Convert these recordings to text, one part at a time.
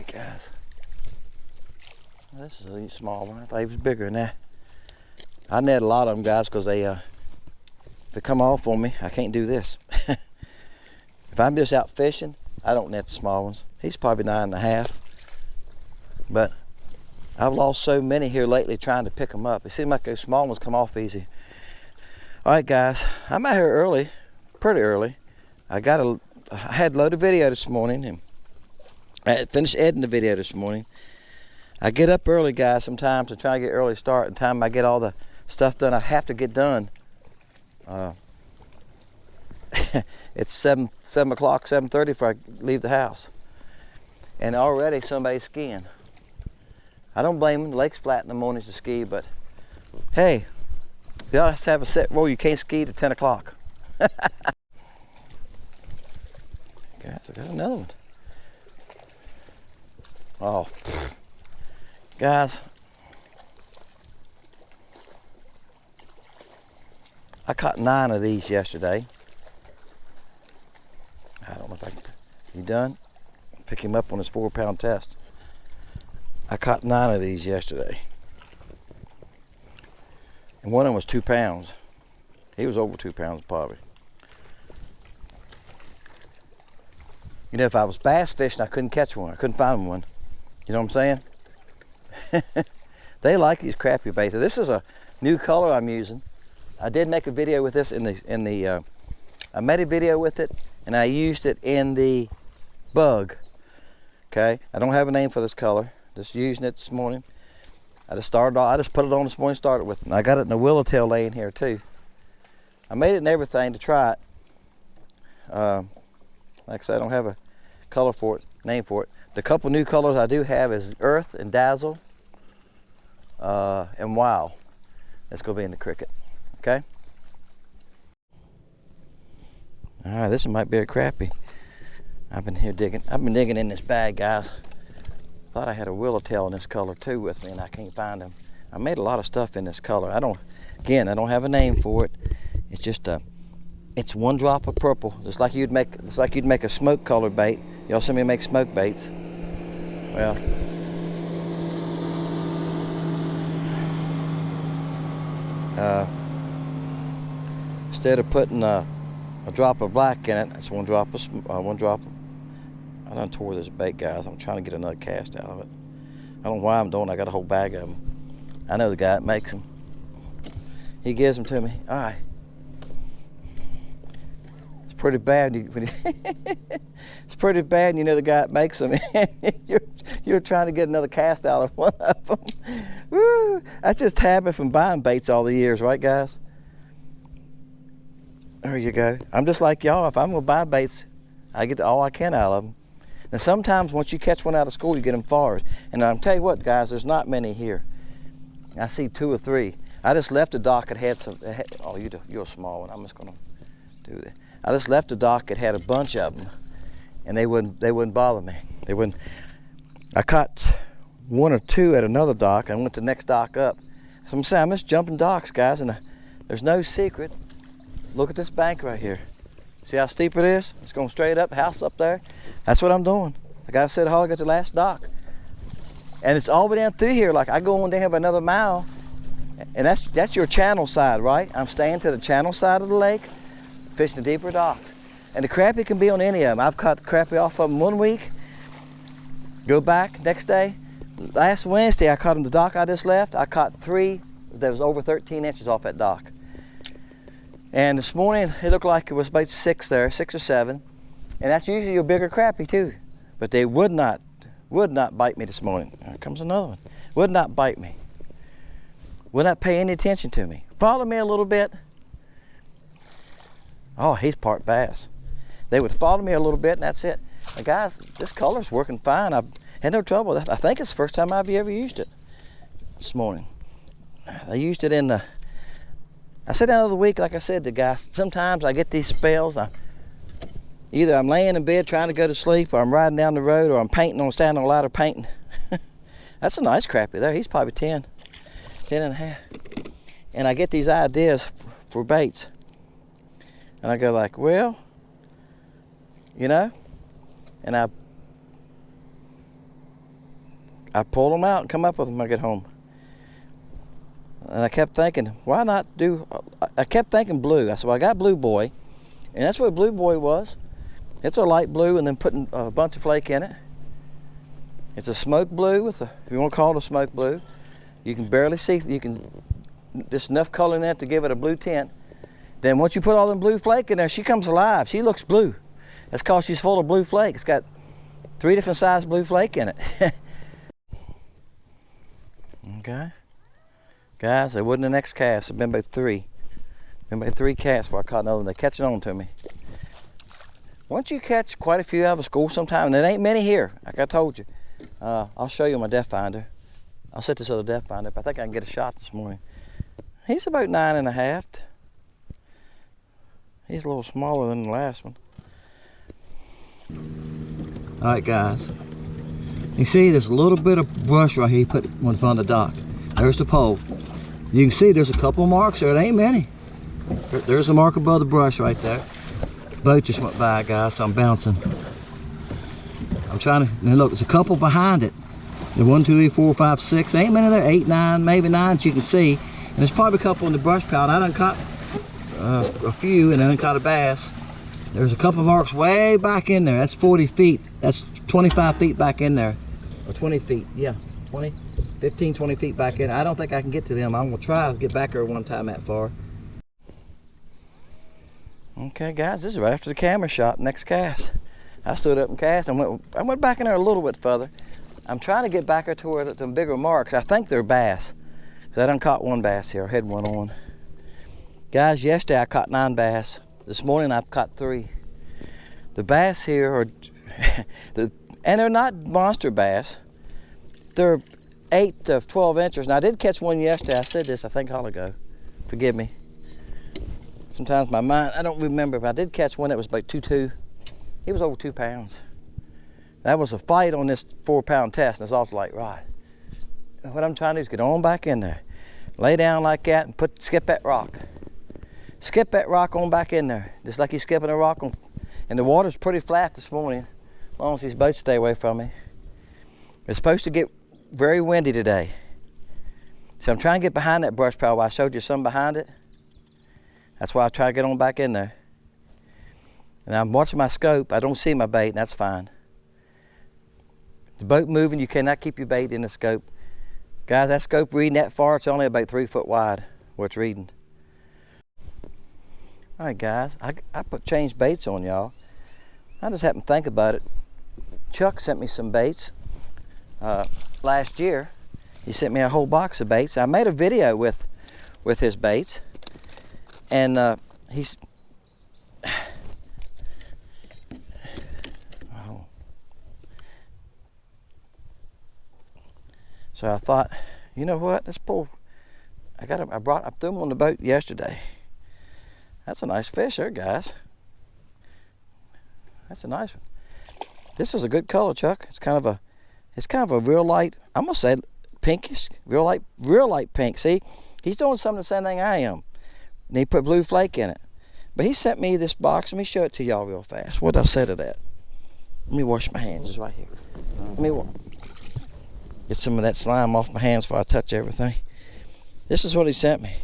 guys. Well, this is a small one. I thought he was bigger than that. I net a lot of them, guys, because they come off on me. I can't do this. If I'm just out fishing, I don't net the small ones. He's probably 9.5. But I've lost so many here lately trying to pick them up. It seems like those small ones come off easy. All right, guys, I'm out here early, pretty early. I had loaded video this morning, and I had finished editing the video this morning. I get up early, guys, sometimes to try to get early start. And time I get all the stuff done I have to get done. It's 7 o'clock, 7:30 before I leave the house. And already somebody's skiing. I don't blame them. The lake's flat in the mornings to ski, but hey, you ought to have a set rule. You can't ski to 10 o'clock. Guys, I got another one. Oh, guys, I caught 9 of these yesterday. I don't know if I can. You done? Pick him up on his 4-pound test. I caught 9 of these yesterday. And one of them was 2 pounds. He was over 2 pounds probably. You know, if I was bass fishing, I couldn't catch one. I couldn't find one. You know what I'm saying? They like these crappie baits. This is a new color I'm using. I did make a video with this I made a video with it, and I used it in the bug. Okay, I don't have a name for this color. Just using it this morning. I just put it on this morning, started with it. And I got it in a willowtail laying here too. I made it and everything to try it. Like I said, I don't have a color for it, name for it. The couple new colors I do have is Earth and Dazzle, and Wow. That's gonna be in the cricket. Okay. All right, this one might be a crappie. I've been digging in this bag, guys. Thought I had a willowtail in this color too with me, and I can't find them. I made a lot of stuff in this color. I don't have a name for it. It's just it's one drop of purple, just like you'd make a smoke color bait. Y'all see me make smoke baits. Well, instead of putting a drop of black in it, it's one drop. I done tore this bait, guys. I'm trying to get another cast out of it. I don't know why I'm doing it. I got a whole bag of them. I know the guy that makes them. He gives them to me. All right. It's pretty bad. It's pretty bad. You know the guy that makes them. You're trying to get another cast out of one of them. Woo! That's just habit from buying baits all the years, right, guys? There you go. I'm just like y'all. If I'm gonna buy baits, I get all I can out of them. Now sometimes once you catch one out of school, you get them far. And I'm tell you what, guys, there's not many here. I see 2 or 3. I just left the dock. It had some. Oh, you're a small one. I'm just gonna do that. I just left the dock. It had a bunch of them, and they wouldn't bother me. They wouldn't. I caught 1 or 2 at another dock. I went to the next dock up. So I'm saying I'm just jumping docks, guys, and there's no secret. Look at this bank right here. See how steep it is? It's going straight up, house up there. That's what I'm doing. Like I said, I got the last dock. And it's all the way down through here. Like I go on down here by another mile. And that's your channel side, right? I'm staying to the channel side of the lake, fishing the deeper docks. And the crappie can be on any of them. I've caught the crappie off of them 1 week, go back next day. Last Wednesday, I caught them the dock I just left. I caught 3 that was over 13 inches off that dock. And this morning, it looked like it was about 6 there, 6 or 7. And that's usually your bigger crappie too. But they would not bite me this morning. Here comes another one. Would not bite me. Would not pay any attention to me. Follow me a little bit. Oh, he's part bass. They would follow me a little bit and that's it. Now guys, this color's working fine. I've had no trouble with it. I think it's the first time I've ever used it this morning. I used it in the, I said the other week, like I said to guys, sometimes I get these spells. Either I'm laying in bed trying to go to sleep, or I'm riding down the road, or I'm standing on a ladder painting. That's a nice crappie there. He's probably 10 and a half. And I get these ideas for baits. And I go like, well, you know, and I pull them out and come up with them when I get home. And I kept thinking, why not do, I kept thinking blue. I said, well, I got Blue Boy, and that's what Blue Boy was. It's a light blue and then putting a bunch of flake in it. It's a smoke blue with a, if you want to call it a smoke blue. You can barely see, you can, just enough color in it to give it a blue tint. Then once you put all them blue flake in there, she comes alive. She looks blue. That's because she's full of blue flake. It's got 3 different size blue flake in it. Okay. Guys, they wouldn't the next cast. It's been about 3. Been about 3 casts before I caught another one. They're catching on to me. Once you catch quite a few out of a school sometime, and there ain't many here, like I told you. I'll show you my depth finder. I'll set this other depth finder up. I think I can get a shot this morning. He's about 9.5. He's a little smaller than the last one. All right, guys. You see there's a little bit of brush right here you put in front of the dock. There's the pole. You can see there's a couple marks there. There ain't many. There's a mark above the brush right there. Boat just went by, guys, so I'm bouncing. I'm trying to, and look, there's a couple behind it. There's 1, 2, 3, 4, 5, 6. Ain't many there. 8, 9, maybe 9 that you can see. And there's probably a couple in the brush pile. I done caught a few, and then I caught a bass. There's a couple marks way back in there. That's 40 feet. That's 25 feet back in there. Or 20 feet, yeah. 20, 15, 20 feet back in. I don't think I can get to them. I'm gonna try to get back there one time that far. Okay, guys, this is right after the camera shot, next cast. I stood up and cast and I went back in there a little bit further. I'm trying to get back there to where the bigger marks. I think they're bass. Cause I done caught 1 bass here. I had one on. Guys, yesterday I caught 9 bass. This morning I've caught 3. The bass here are, and they're not monster bass. They're 8 to 12 inches. And I did catch one yesterday. I said this, I think, a while ago. Forgive me. Sometimes my mind, I don't remember, but I did catch one that was about 2.2. He was over 2 pounds. That was a fight on this 4-pound test, and it's also like, right. What I'm trying to do is get on back in there. Lay down like that and skip that rock. Skip that rock on back in there. Just like you're skipping a rock on, and the water's pretty flat this morning, as long as these boats stay away from me. It's supposed to get very windy today. So I'm trying to get behind that brush pile. I showed you some behind it. That's why I try to get on back in there. And I'm watching my scope. I don't see my bait, and that's fine. The boat moving, you cannot keep your bait in the scope. Guys, that scope reading that far, it's only about 3 foot wide where it's reading. All right, guys, I changed baits on y'all. I just happened to think about it. Chuck sent me some baits last year. He sent me a whole box of baits. I made a video with his baits. And he's, oh. So I thought, you know what? Let's pull. I threw him on the boat yesterday. That's a nice fish there, guys. That's a nice one. This is a good color, Chuck. It's kind of a real light. I'm gonna say pinkish, real light pink. See, he's doing some of the same thing I am. And he put blue flake in it. But he sent me this box. Let me show it to y'all real fast. What did I say to that? Let me wash my hands. It's right here. Let me get some of that slime off my hands before I touch everything. This is what he sent me.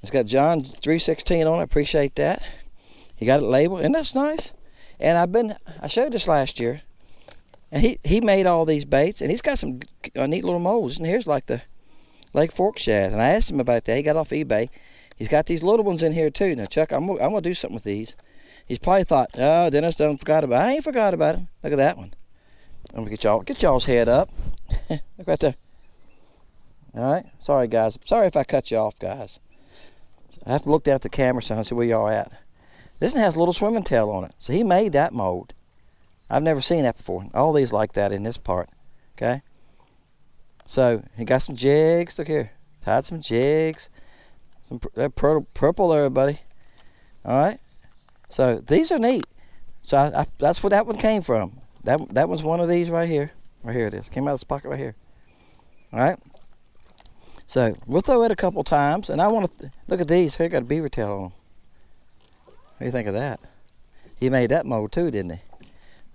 It's got John 3:16 on it. Appreciate that. He got it labeled, and that's nice. And I showed this last year. And he made all these baits, and he's got some neat little molds. And here's like the Lake Fork shad. And I asked him about that. He got off eBay. He's got these little ones in here too. Now, Chuck, I'm gonna do something with these. He's probably thought, oh, Dennis done forgot about it. I ain't forgot about him. Look at that one. I'm gonna get y'all's head up. Look right there. All right. Sorry, guys. Sorry if I cut you off, guys. I have to look down at the camera so I see where y'all at. This one has a little swimming tail on it. So he made that mold. I've never seen that before. All these like that in this part. Okay. So he got some jigs. Look here. Tied some jigs. Some purple there, buddy. All right. So these are neat. So that's where that one came from. That was one of these right here. Right here it is. Came out of this pocket right here. All right. So we'll throw it a couple times, and I want to look at these. Here, got a beaver tail on them. What do you think of that? He made that mold too, didn't he?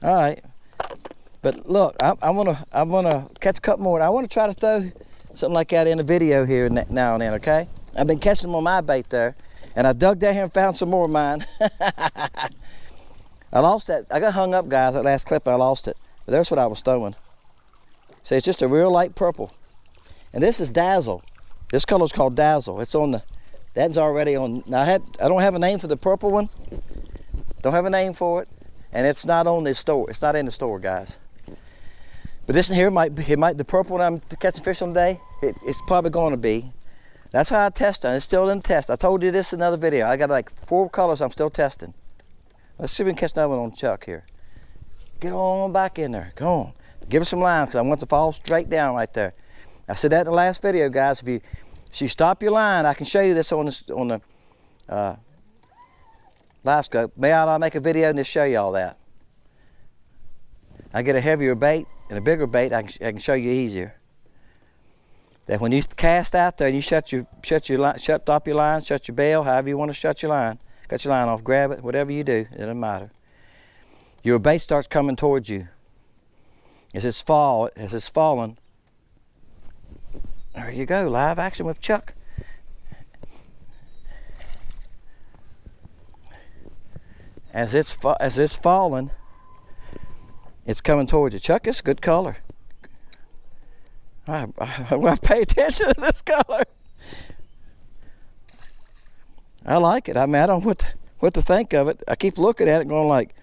All right. But look, I'm gonna catch a couple more. I want to try to throw something like that in a video here now and then, okay? I've been catching them on my bait there, and I dug down here and found some more of mine. I lost that. I got hung up, guys, that last clip. I lost it. But there's what I was throwing. See, it's just a real light purple. And this is Dazzle. This color's called Dazzle. It's on the, that's already on. Now I don't have a name for the purple one. Don't have a name for it. And it's not on the store. It's not in the store, guys. But this here the purple one I'm catching fish on today, it's probably going to be. That's how I test it. It's still in test. I told you this in another video. I got like 4 colors I'm still testing. Let's see if we can catch another one on Chuck here. Get on back in there. Come on. Give it some line because I want to fall straight down right there. I said that in the last video, guys. If you stop your line, I can show you this on the live scope. Maybe I'll make a video and just show you all that. I get a heavier bait and a bigger bait. I can show you easier. That when you cast out there and you shut off your line, shut your bail, however you want to shut your line, cut your line off, grab it, whatever you do, it doesn't matter. Your bait starts coming towards you. As it's falling. There you go, live action with Chuck. As it's falling, it's coming towards you. Chuck, it's a good color. I pay attention to this color. I like it. I mean, I don't know what to think of it. I keep looking at it going like,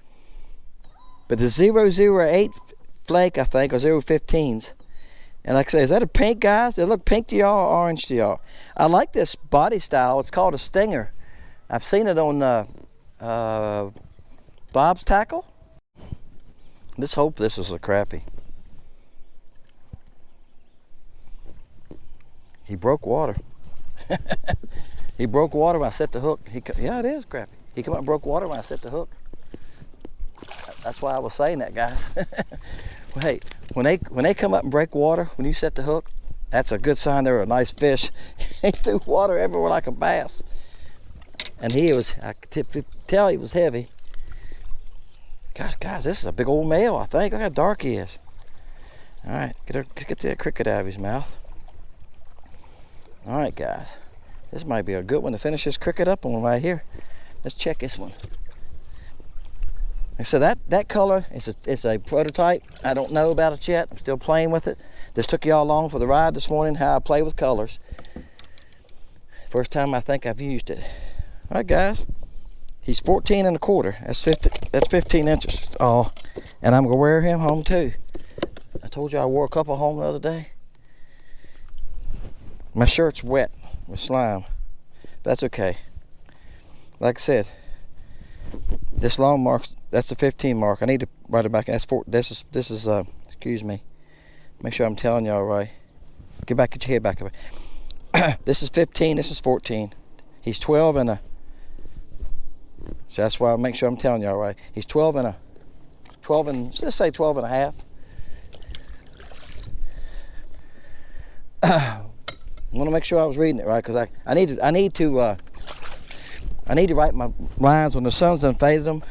but the 008 flake, I think, or 015s. And like I say, is that a pink, guys? They look pink to y'all or orange to y'all? I like this body style. It's called a stinger. I've seen it on Bob's Tackle. Let's hope this is a crappie. He broke water. He broke water when I set the hook. Yeah, it is crappie. He come up and broke water when I set the hook. That's why I was saying that, guys. Well, hey, when they come up and break water, when you set the hook, that's a good sign they're a nice fish. He threw water everywhere like a bass. And I could tell he was heavy. Gosh, guys, this is a big old male, I think. Look how dark he is. All right, get that cricket out of his mouth. All right, guys. This might be a good one to finish this cricket up on right here. Let's check this one. So that color is a prototype. I don't know about it yet. I'm still playing with it. Just took y'all along for the ride this morning, how I play with colors. First time I think I've used it. All right, guys. He's 14 1/4. That's 15 inches. Oh, and I'm gonna wear him home too. I told you I wore a couple home the other day. My shirt's wet with slime. That's okay. Like I said, this long marks. That's the 15 mark. I need to write it back. That's 4. This is. Excuse me. Make sure I'm telling y'all right. Get your head back up. This is 15. This is 14. He's 12 and a. So that's why I make sure I'm telling y'all right. He's 12 and 12 and let's say 12 and a half. I want to make sure I was reading it right because I need to write my lines when the sun's done faded them.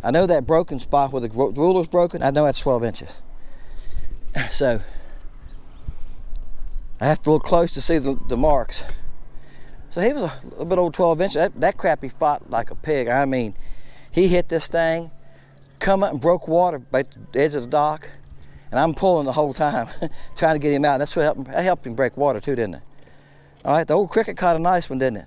I know that broken spot where the ruler's broken. I know that's 12 inches. So I have to look close to see the marks. So he was a little bit over 12 inches. That crappie fought like a pig. I mean, he hit this thing, come up and broke water by the edge of the dock, and I'm pulling the whole time, trying to get him out. That's what helped him break water too, didn't it? All right, the old cricket caught a nice one, didn't it?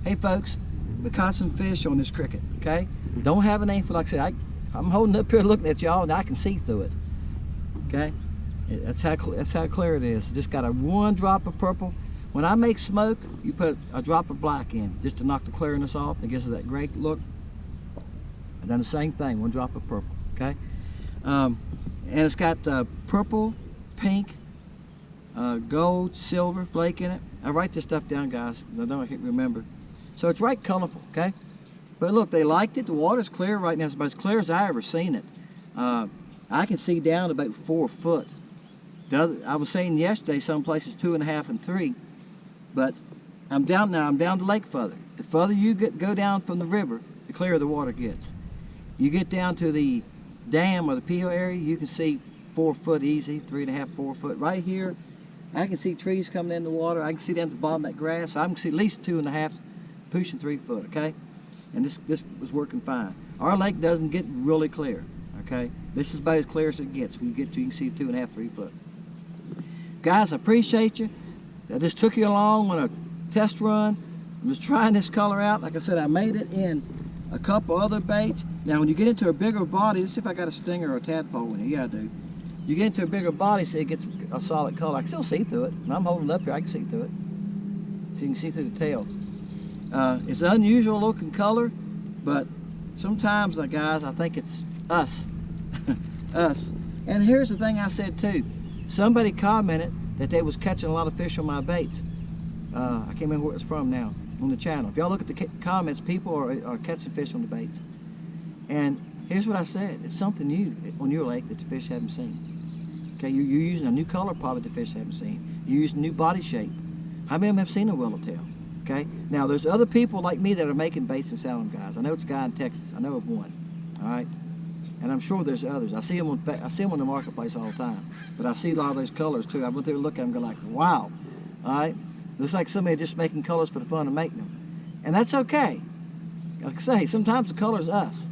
Hey folks, we caught some fish on this cricket, okay? Don't have a name for, like I said, I'm holding up here looking at y'all and I can see through it, okay? That's how clear it is. Just got a 1 drop of purple. When I make smoke, you put a drop of black in just to knock the clearness off. It gives it that great look. I've done the same thing, 1 drop of purple, okay? And it's got purple, pink, gold, silver flake in it. I write this stuff down, guys. I can't remember. So it's right colorful, okay? But look, they liked it. The water's clear right now. It's about as clear as I ever seen it. I can see down about 4 foot. I was saying yesterday, some places 2.5 and 3. But I'm down now. I'm down the lake further. The further you go down from the river, the clearer the water gets. You get down to the dam or the peel area, you can see 4 foot easy, 3.5, 4 foot. Right here, I can see trees coming in the water. I can see down at the bottom of that grass. I can see at least 2.5, pushing 3 foot, okay? And this was working fine. Our lake doesn't get really clear, okay? This is about as clear as it gets. When you get to, you can see 2.5, 3 foot. Guys, I appreciate you. I just took you along on a test run. I was trying this color out. Like I said, I made it in a couple other baits. Now, when you get into a bigger body, let's see if I got a stinger or a tadpole in here. Yeah, I do. You get into a bigger body, so it gets a solid color. I can still see through it. When I'm holding it up here, I can see through it. So you can see through the tail. It's an unusual looking color, but sometimes, guys, I think it's us. Us. And here's the thing I said too. Somebody commented that they was catching a lot of fish on my baits. I can't remember where it's from now, on the channel. If y'all look at the comments, people are catching fish on the baits. And here's what I said. It's something new on your lake that the fish haven't seen. Okay, you're using a new color probably the fish haven't seen. You're using a new body shape. How many of them have seen a yellowtail? Okay, now there's other people like me that are making baits and selling them, guys. I know it's a guy in Texas. I know of one. All right, and I'm sure there's others. I see them on the marketplace all the time. But I see a lot of those colors too. I went there and looked at them and go like, wow. All right, looks like somebody just making colors for the fun of making them, and that's okay. Like I say, sometimes the color's us.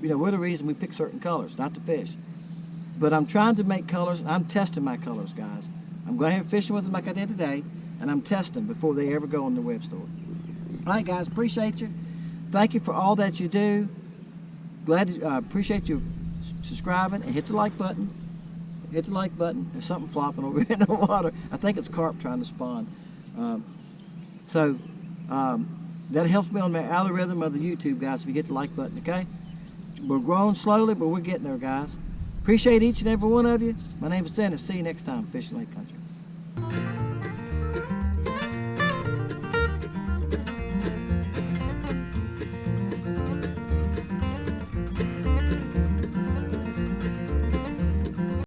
You know, we're the reason we pick certain colors, not the fish. But I'm trying to make colors, and I'm testing my colors, guys. I'm going to have fishing with them like I did today, and I'm testing before they ever go on the web store. All right, guys, appreciate you. Thank you for all that you do. Appreciate you subscribing, and hit the like button. Hit the like button. There's something flopping over in the water. I think it's carp trying to spawn. That helps me on the algorithm of the YouTube, guys, if you hit the like button, okay? We're growing slowly, but we're getting there, guys. Appreciate each and every one of you. My name is Dennis. See you next time, Fishing Lake Country.